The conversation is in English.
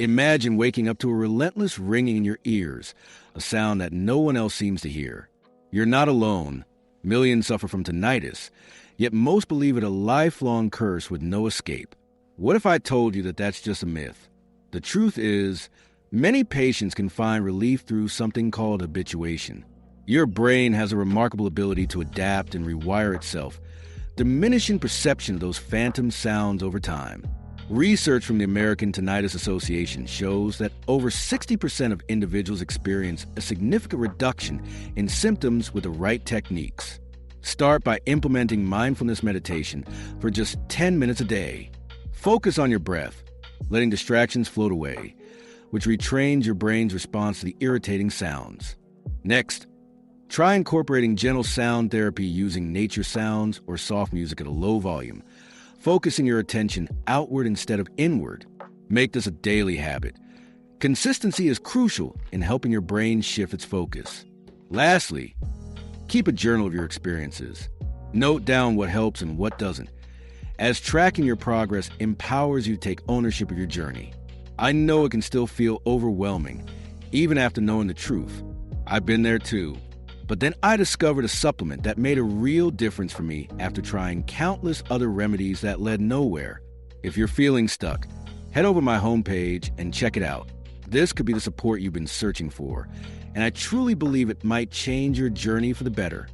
Imagine waking up to a relentless ringing in your ears, a sound that no one else seems to hear. You're not alone. Millions suffer from tinnitus, yet most believe it a lifelong curse with no escape. What if I told you that that's just a myth? The truth is, many patients can find relief through something called habituation. Your brain has a remarkable ability to adapt and rewire itself, diminishing perception of those phantom sounds over time. Research from the American Tinnitus Association shows that over 60% of individuals experience a significant reduction in symptoms with the right techniques. Start by implementing mindfulness meditation for just 10 minutes a day. Focus on your breath, letting distractions float away, which retrains your brain's response to the irritating sounds. Next, try incorporating gentle sound therapy using nature sounds or soft music at a low volume, focusing your attention outward instead of inward. Make this a daily habit. Consistency is crucial in helping your brain shift its focus. Lastly, keep a journal of your experiences. Note down what helps and what doesn't, as tracking your progress empowers you to take ownership of your journey. I know it can still feel overwhelming, even after knowing the truth. I've been there too. But then I discovered a supplement that made a real difference for me after trying countless other remedies that led nowhere. If you're feeling stuck, head over to my homepage and check it out. This could be the support you've been searching for, and I truly believe it might change your journey for the better.